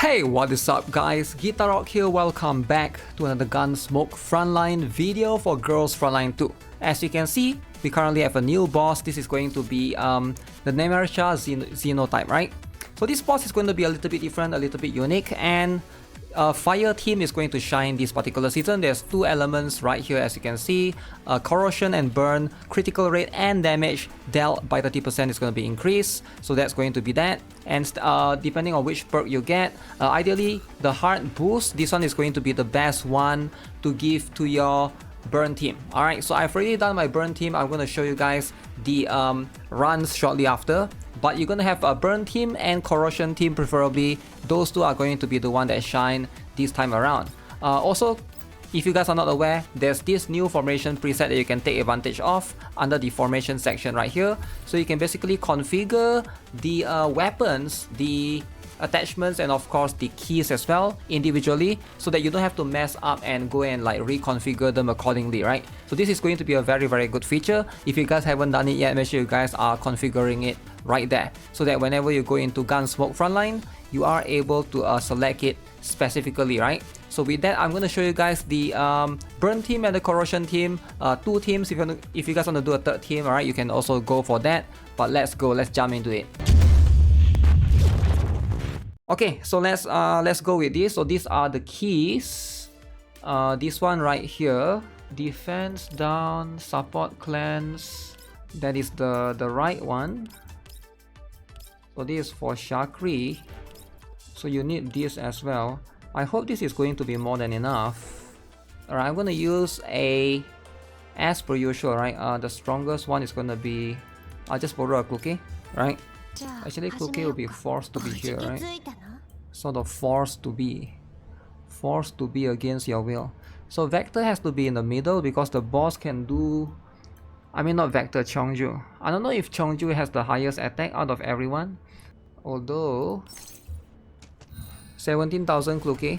Hey, what is up guys? GuitarRock here, welcome back to another Gunsmoke Frontline video for Girls Frontline 2. As you can see, we currently have a new boss. This is going to be the Nemersha Xenotype, right? So this boss is going to be a little bit different, a little bit unique, and Fire team is going to shine this particular season. There's two elements right here as you can see. Corrosion and burn, critical rate and damage dealt by 30% is going to be increased. So that's going to be that. And depending on which perk you get, ideally the heart boost, this one is going to be the best one to give to your burn team. Alright, so I've already done my burn team. I'm going to show you guys the runs shortly after. But you're going to have a burn team and corrosion team preferably. Those two are going to be the one that shine this time around. Also, if you guys are not aware, there's this new formation preset that you can take advantage of under the formation section right here. So you can basically configure the weapons, the attachments, and of course the keys as well individually, so that you don't have to mess up and go and like reconfigure them accordingly, right? So this is going to be a very good feature. If you guys haven't done it yet, make sure you guys are configuring it right there, so that whenever you go into Gunsmoke Frontline, you are able to select it specifically, right? So with that, I'm going to show you guys the burn team and the corrosion team, two teams. If you guys want to do a third team, alright, you can also go for that. But let's jump into it. Okay, so let's go with this. So these are the keys. This one right here, defense down, support cleanse. That is the right one. So this is for Shakri. So you need this as well. I hope this is going to be more than enough. Alright, I'm gonna use as per usual, right? The strongest one is gonna be, I'll just borrow a cookie, right? Actually, cookie will be forced to be here, right? Sort of forced to be against your will. So Vector has to be in the middle because the boss can do, I mean not Vector, Chongju. I don't know if Chongju has the highest attack out of everyone, although 17,000 Kluke.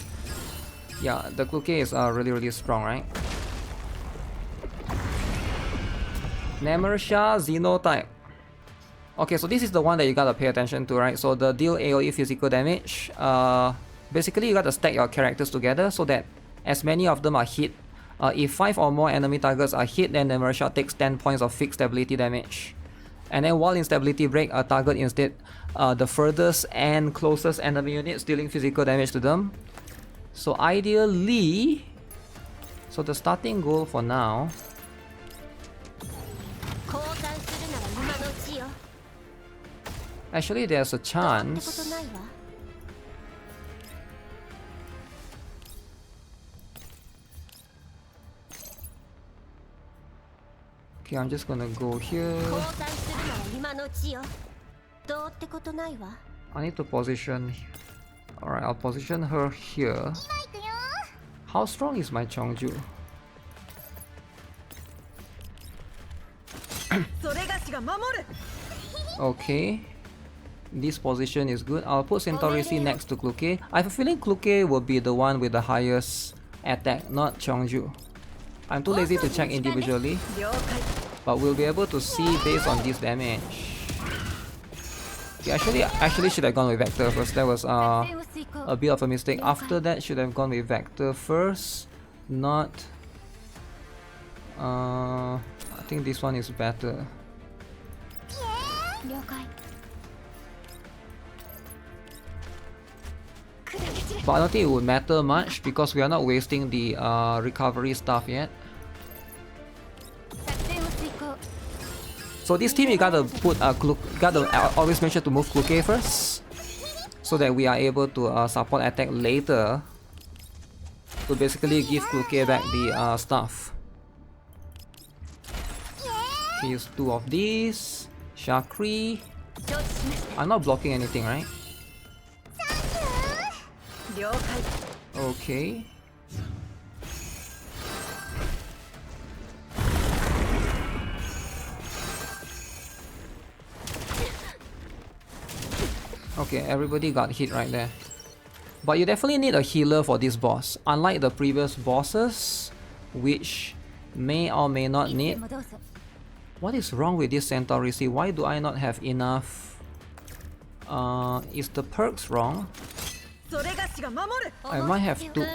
Yeah, the Kluke is really strong, right? Nemersha Xenotype. Okay, so this is the one that you gotta pay attention to, right? So the deal AoE physical damage. Basically, you gotta stack your characters together so that as many of them are hit. If 5 or more enemy targets are hit, then Nemersha takes 10 points of fixed stability damage. And then while in stability break, a target instead the furthest and closest enemy units, dealing physical damage to them. So ideally, so the starting goal for now, actually there's a chance. Okay, I'm just gonna go here. I need to position. Alright, I'll position her here. How strong is my Chongju? Okay. This position is good. I'll put Centaurisi next to Kluke. I have a feeling Kluke will be the one with the highest attack, not Chongju. I'm too lazy to check individually, but we'll be able to see based on this damage. Okay, actually should have gone with Vector first. That was a bit of a mistake. After that, should have gone with Vector first, not. I think this one is better. But I don't think it would matter much because we are not wasting the recovery stuff yet. So this team, you gotta put always make sure to move Kluke first, so that we are able to support attack later to basically give Kluke back the stuff. Okay, use 2 of these. Shakri. I'm not blocking anything, right? Okay. Okay, everybody got hit right there. But you definitely need a healer for this boss. Unlike the previous bosses, which may or may not need. What is wrong with this Centaurisi? Why do I not have enough? Is the perks wrong? I might have to...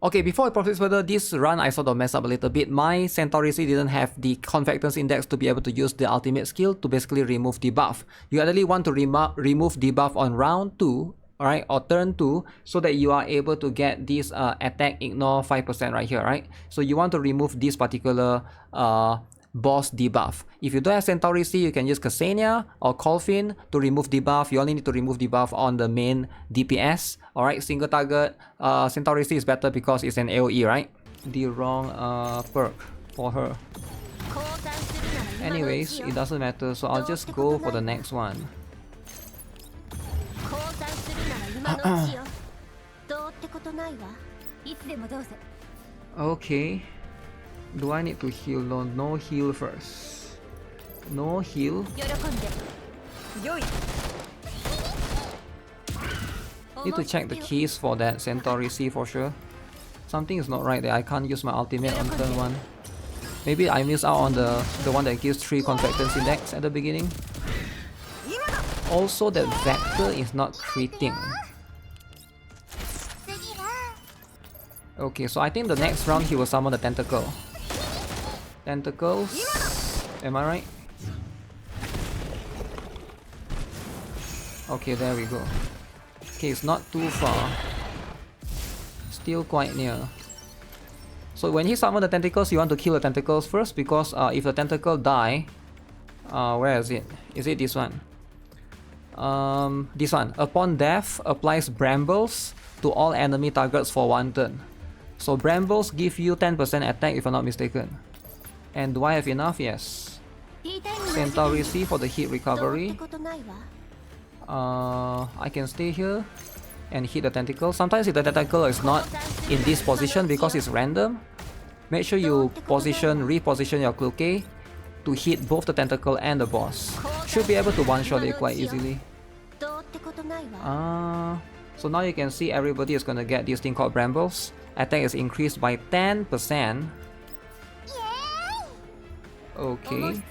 Okay, before I proceed further, this run I sort of messed up a little bit. My Centauri C didn't have the Convectance Index to be able to use the ultimate skill to basically remove debuff. You actually want to remove debuff on round 2, alright, or turn 2, so that you are able to get this attack ignore 5% right here, right? So you want to remove this particular boss debuff. If you don't have Centauri C, you can use Ksenia or Colfin to remove debuff. You only need to remove debuff on the main DPS. Alright, single target. Centauri C is better because it's an AoE, right? The wrong perk for her. Anyways, it doesn't matter, so I'll just go for the next one. Okay. Do I need to heal? No, no heal first. No heal. Need to check the keys for that Centauri C for sure. Something is not right there. I can't use my ultimate on turn 1. Maybe I missed out on the one that gives 3 Convectance Index at the beginning. Also, that Vector is not critting. Okay, so I think the next round he will summon the Tentacle. Tentacles. Am I right? Okay, there we go. Okay, it's not too far. Still quite near. So when he summons the tentacles, you want to kill the tentacles first, because if the tentacle die, where is it? Is it this one? This one. Upon death, applies brambles to all enemy targets for 1 turn. So brambles give you 10% attack if I'm not mistaken. And do I have enough? Yes. Centauri C for the hit recovery. I can stay here and hit the tentacle. Sometimes if the tentacle is not in this position because it's random, make sure you reposition your Cloquet to hit both the tentacle and the boss. Should be able to one-shot it quite easily. So now you can see everybody is gonna get this thing called brambles. Attack is increased by 10%. Okay.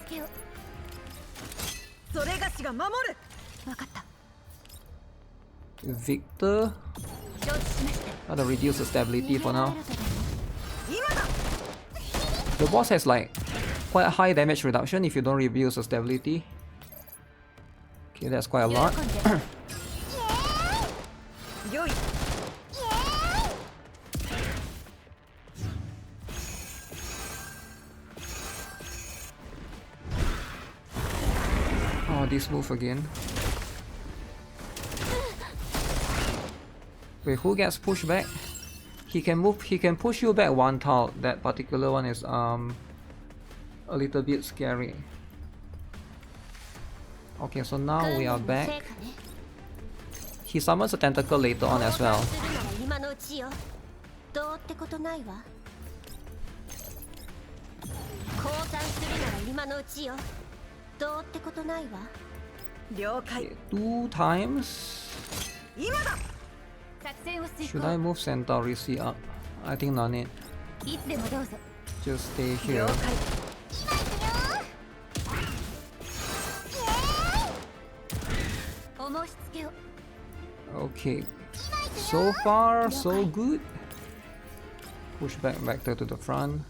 Victor. Gotta reduce the stability for now. The boss has like quite a high damage reduction if you don't reduce the stability. Okay, that's quite a lot. Oh, this move again. Wait, who gets pushed back? He can move. He can push you back 1 tile. That particular one is a little bit scary. Okay, so now we are back. He summons a tentacle later on as well. Okay, 2 times. Should I move Centauri C up? I think not need. Just stay here. Okay, so far so good. Push back Vector to the front.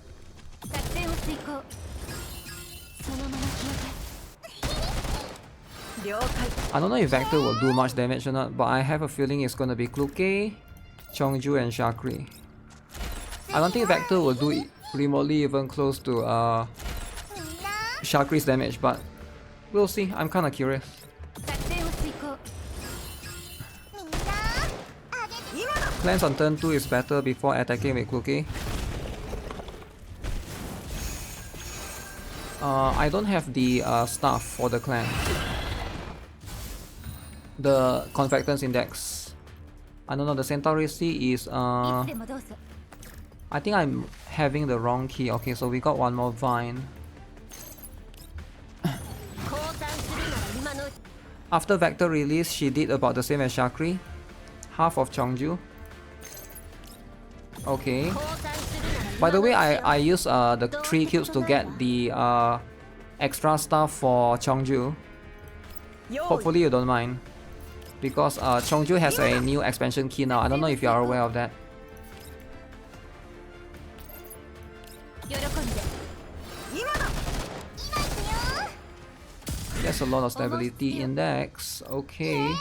I don't know if Vector will do much damage or not, but I have a feeling it's gonna be Cloquet, Chongju and Shakri. I don't think Vector will do it remotely even close to Shakri's damage, but we'll see. I'm kinda curious. Cleanse on turn 2 is better before attacking with Cloquet. I don't have the staff for the clan. The Convectance Index. I don't know, the Centauri C is I think I'm having the wrong key. Okay, so we got 1 more Vine. After Vector release, she did about the same as Shakri. Half of Chongju. Okay. By the way, I use the 3 cubes to get the extra stuff for Chongju. Hopefully you don't mind. because Chongju has a new expansion key now. I don't know if you are aware of that. There's a lot of stability index. Okay.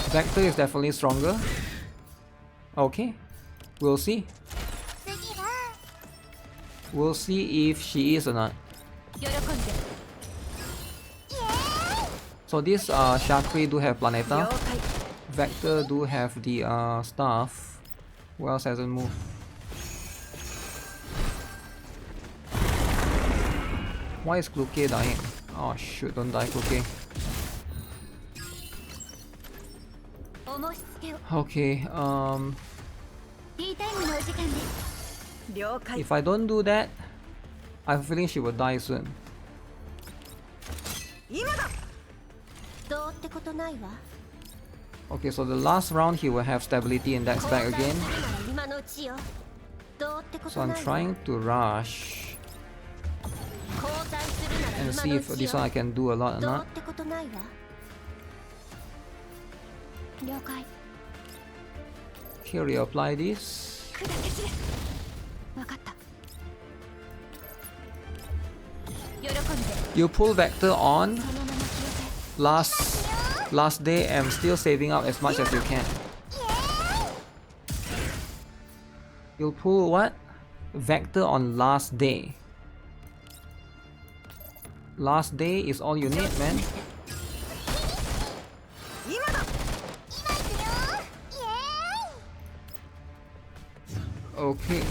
Vector is definitely stronger. Okay. We'll see. We'll see if she is or not. So this Shakri do have Planeta. Vector do have the staff. Who else hasn't moved? Why is Kluke dying? Oh shoot, don't die Kluke. Okay, if I don't do that, I have a feeling she will die soon. Okay, so the last round he will have stability index back again. So I'm trying to rush and see if this one I can do a lot or not. Okay, reapply this. You pull Vector on last day and still saving up as much as you can. You'll pull what? Vector on last day. Last day is all you need, man. Okay.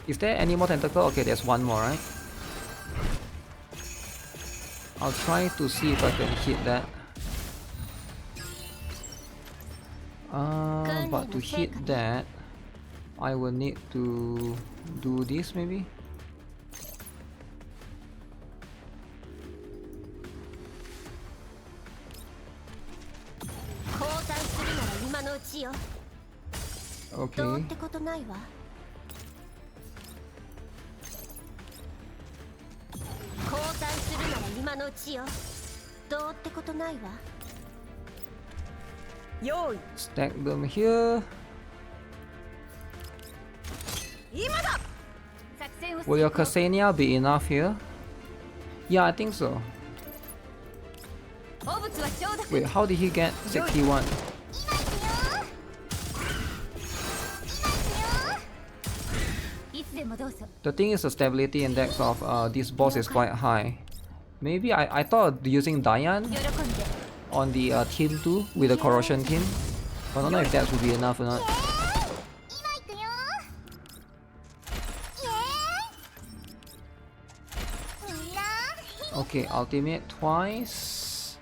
Is there any more tentacle? Okay, there's one more, right? I'll try to see if I can hit that. But to hit that, I will need to do this maybe. Okay. Stack them here. Will your Ksenia be enough here? Yeah, I think so. Wait, how did he get 61? The thing is the stability index of this boss is quite high. Maybe I thought using Diane on the team 2 with the Corrosion team. I don't know if that would be enough or not. Okay, ultimate twice.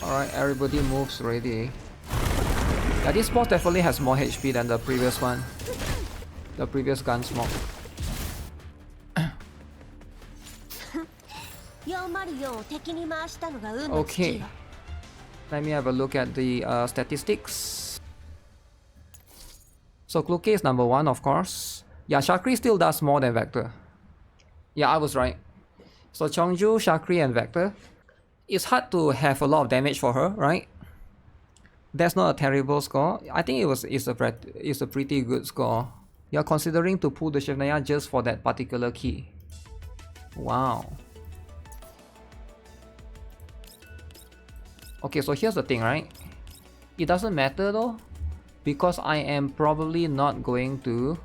Alright, everybody moves ready. Yeah, this boss definitely has more HP than the previous one. The previous Gunsmoke. Okay. Let me have a look at the statistics. So Kluke is number 1, of course. Yeah, Shakri still does more than Vector. Yeah, I was right. So Chongju, Shakri and Vector. It's hard to have a lot of damage for her, right? That's not a terrible score. I think it's a pretty good score. You're considering to pull the Shivnaya just for that particular key. Wow. Okay, so here's the thing, right? It doesn't matter though, because I am probably not going to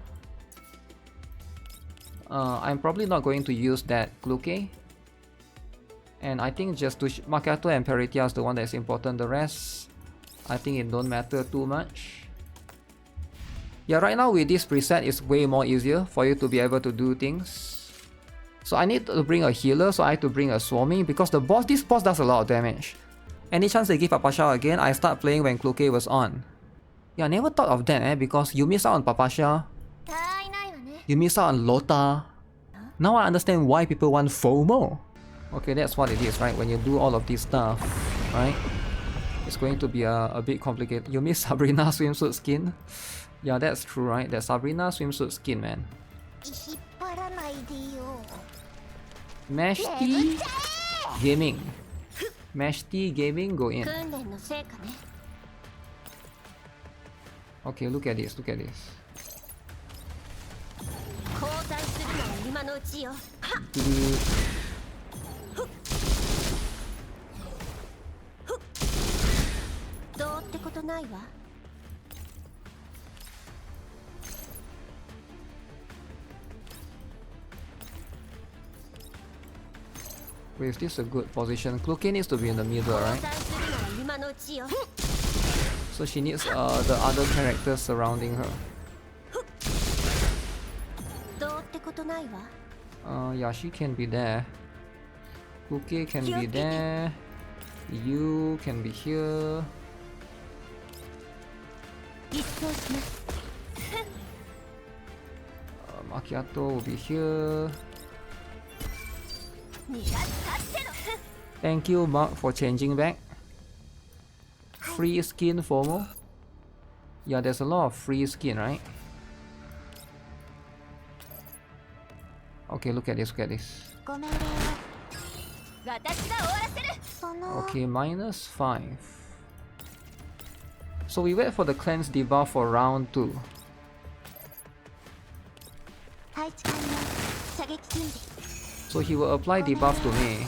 use that Kluke. And I think just to Makato and Peritia is the one that's important. The rest, I think it don't matter too much. Yeah, right now with this preset, it's way more easier for you to be able to do things. So I need to bring a healer, so I have to bring a Swami because this boss does a lot of damage. Any chance they give Papasha again, I start playing when Kluke was on. Yeah, I never thought of that because you miss out on Papasha. You miss out on Lota. Now I understand why people want FOMO. Okay, that's what it is, right? When you do all of this stuff, right? It's going to be a bit complicated. You miss Sabrina swimsuit skin? Yeah, that's true, right? That Sabrina swimsuit skin, man. Mashty Gaming. Mashty Gaming, go in. Okay, look at this, look at this. Wait, is this a good position? Cloaky needs to be in the middle, right? So she needs the other characters surrounding her. Yeah, she can be there. Cookie can be there. You can be here. Macchiato will be here. Thank you, Mark, for changing back. Free skin FOMO. Yeah, there's a lot of free skin, right? Okay, look at this, look at this. Okay, -5. So we wait for the cleanse debuff for round 2. So he will apply debuff to me.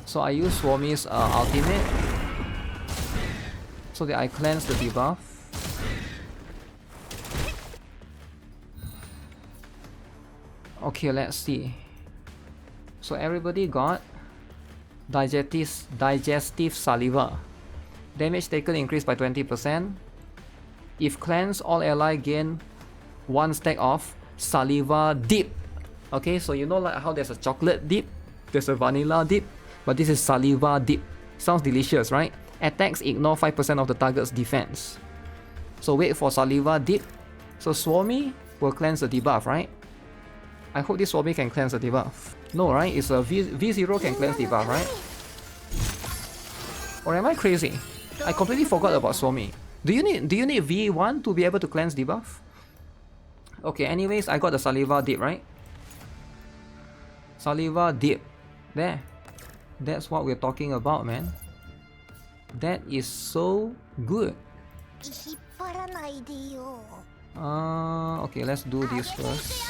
So I use Swami's ultimate so that I cleanse the debuff. Okay, let's see. So everybody got digestive saliva. Damage taken increased by 20%. If cleanse, all ally gain 1 stack of saliva dip. Okay, so you know like how there's a chocolate dip, there's a vanilla dip, but this is saliva dip. Sounds delicious, right? Attacks ignore 5% of the target's defense. So wait for saliva dip. So Swami will cleanse the debuff, right? I hope this Swami can cleanse the debuff. No, right? It's a V0 can cleanse debuff, right? Or am I crazy? I completely forgot about Swami. Do you need V1 to be able to cleanse debuff? Okay, anyways, I got the saliva dip, right? Saliva dip. There. That's what we're talking about, man. That is so good. Okay, let's do this first.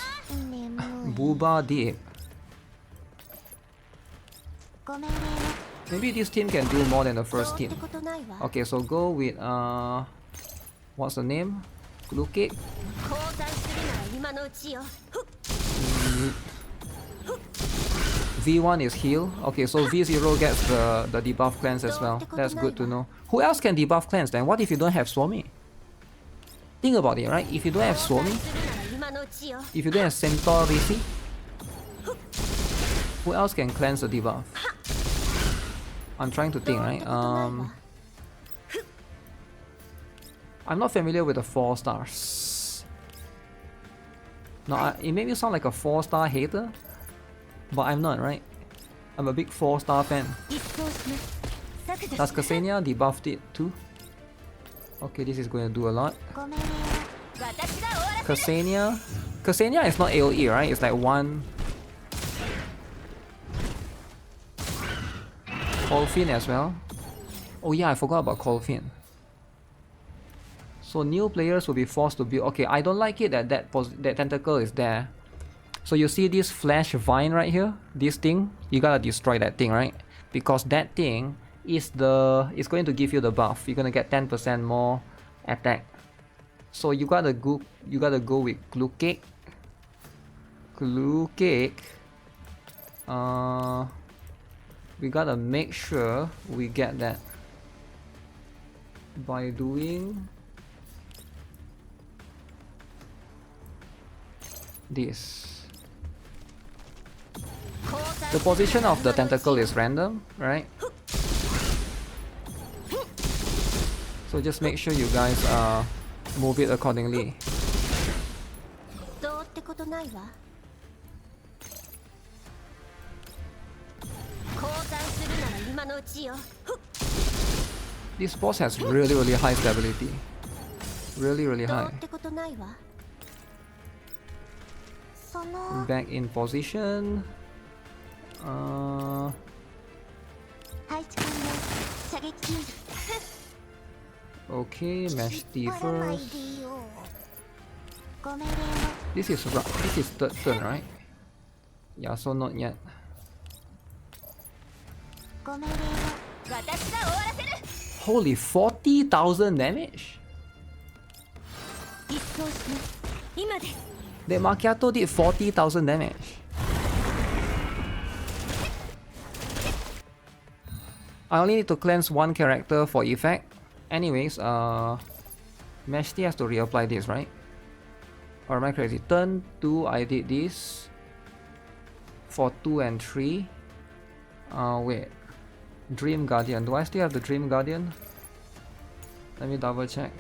Booba dip. Maybe this team can do more than the first team. Okay, so go with what's the name? Glue cake. V1 is heal. Okay, so V0 gets the debuff cleanse as well. That's good to know. Who else can debuff cleanse then? What if you don't have Swami? Think about it, right? If you don't have Swami, if you don't have Centaur Risi, who else can cleanse the debuff? I'm trying to think, right? I'm not familiar with the 4 stars. No, it made me sound like a 4-star hater, but I'm not, right? I'm a big 4-star fan. Does Ksenia debuffed it too? Okay, this is going to do a lot. Ksenia is not AoE, right? It's like 1. Colfin as well. Oh yeah, I forgot about Colfin. So new players will be forced to build. Okay, I don't like it that that tentacle is there. So you see this flash vine right here? This thing? You gotta destroy that thing, right? Because that thing is going to give you the buff. You're gonna get 10% more attack. So you gotta go with glue cake. Glue cake. We gotta make sure we get that by doing this. The position of the tentacle is random, right? So just make sure you guys move it accordingly. This boss has really high stability. Really high. Back in position. Okay, mash T first. This is third turn, right? Yeah, so not yet. Holy 40,000 damage? The Macchiato did 40,000 damage. I only need to cleanse one character for effect. Anyways, Meshti has to reapply this, right? Or am I crazy? Turn 2, I did this. For 2 and 3. Wait. Dream Guardian. Do I still have the Dream Guardian? Let me double check.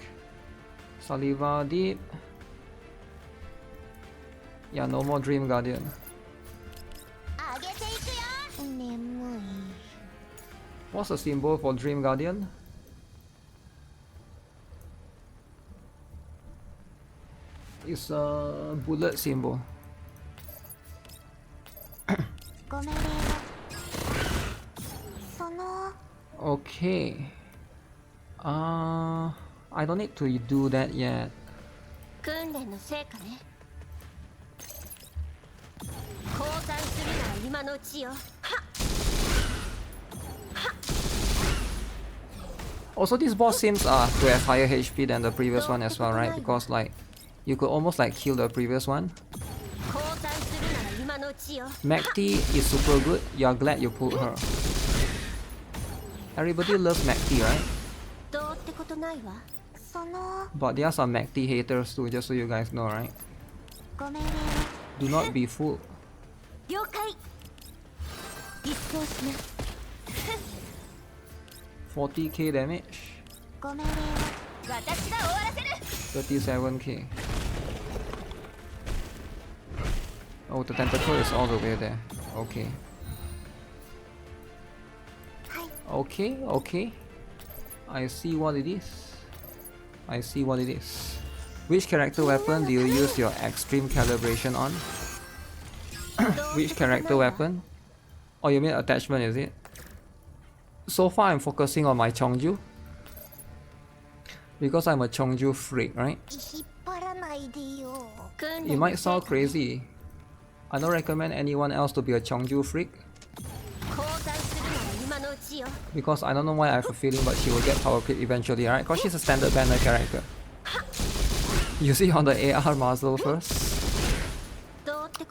Saliva Deep. Yeah, no more Dream Guardian. What's the symbol for Dream Guardian? It's a bullet symbol. Okay. I don't need to do that yet. Also, this boss seems to have higher HP than the previous one as well, right? Because like you could almost like kill the previous one. Macti is super good. You're glad you pulled her. Everybody loves Macti, right? But there are some Macti haters too, just so you guys know, right? Do not be fooled. 40k damage. 37k. Oh, the tentacle is all the way there. Okay. Okay. I see what it is. Which character weapon do you use your extreme calibration on? Which character weapon? Oh, you mean attachment, is it? So far I'm focusing on my Chongju. Because I'm a Chongju freak, right? It might sound crazy. I don't recommend anyone else to be a Chongju freak. Because I don't know why I have a feeling, but she will get power creep eventually, right? Because she's a standard banner character. Use it on the AR muzzle first.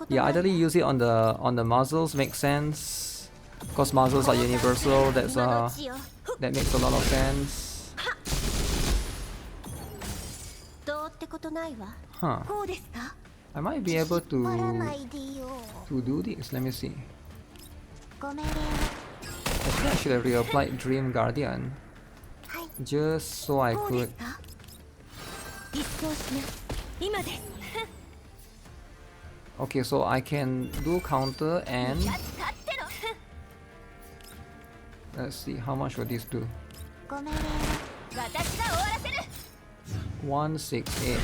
Yeah, ideally use it on the muzzles, makes sense. Because muzzles are universal, that makes a lot of sense. Huh. I might be able to do this. Let me see. I think I should have reapplied Dream Guardian. Just so I could. Okay, so I can do counter and... Let's see, how much will this do? 168.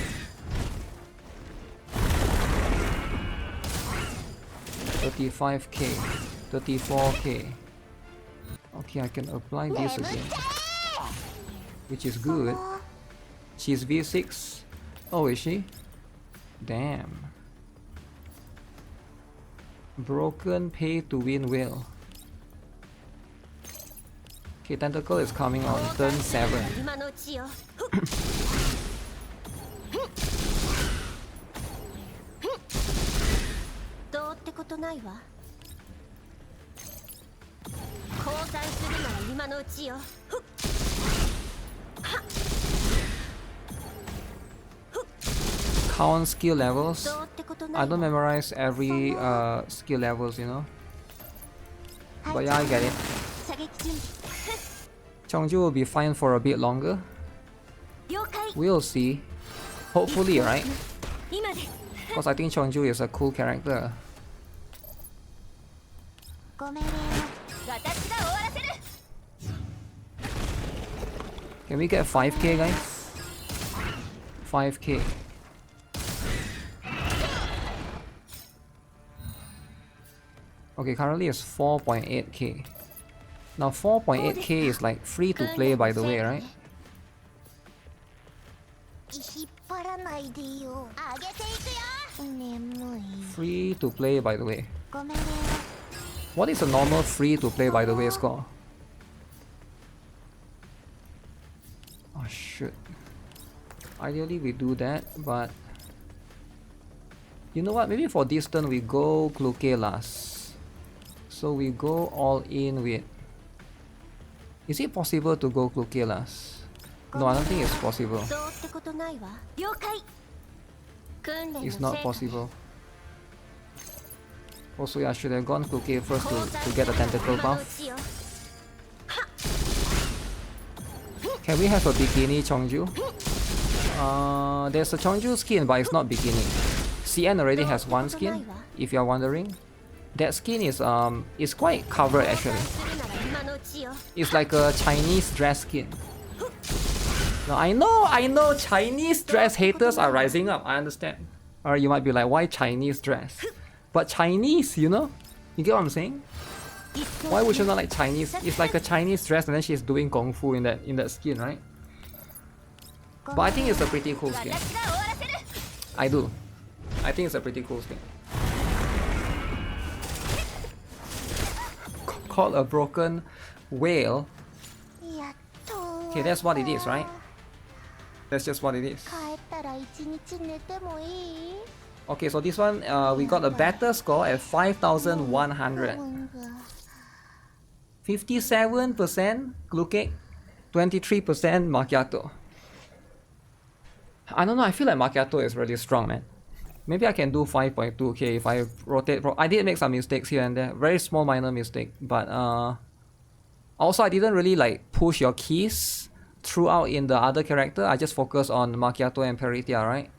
35k, 34k. Okay, I can apply this again, which is good. She's V6. Oh, is she? Damn. Broken pay to win will. Okay, tentacle is coming on turn 7. Count skill levels. I don't memorize every skill levels, you know. But yeah, I get it. Chongju will be fine for a bit longer. We'll see. Hopefully, right? Because I think Chongju is a cool character. Can we get 5k, guys? 5k. Okay, currently it's 4.8k. Now 4.8k is like free to play, by the way, right? Free to play, by the way. What is a normal free to play, by the way, score? Oh shit. Ideally we do that, but you know what? Maybe for this turn we go Kluke last. So we go all in with... Is it possible to go Kluke last? No, I don't think it's possible. It's not possible. Also, yeah, I should have gone Kluke first to get a tentacle buff. Can we have a bikini Chongju? There's a Chongju skin, but it's not bikini. CN already has one skin, if you're wondering. That skin is quite covered actually. It's like a Chinese dress skin. Now I know Chinese dress haters are rising up, I understand. Or you might be like, why Chinese dress? But Chinese, you know? You get what I'm saying? Why would you not like Chinese? It's like a Chinese dress and then she's doing kung fu in that skin, right? But I think it's a pretty cool skin. I do. I think it's a pretty cool skin. Called a broken whale. Okay, that's what it is, right? That's just what it is. Okay, so this one, we got a better score at 5,100. 57% Kluke, 23% Macchiato. I don't know, I feel like Macchiato is really strong, man. Maybe I can do 5.2k if I rotate. I did make some mistakes here and there, very small minor mistake, but also I didn't really like push your keys throughout in the other character. I just focus on Macchiato and Peritia, right?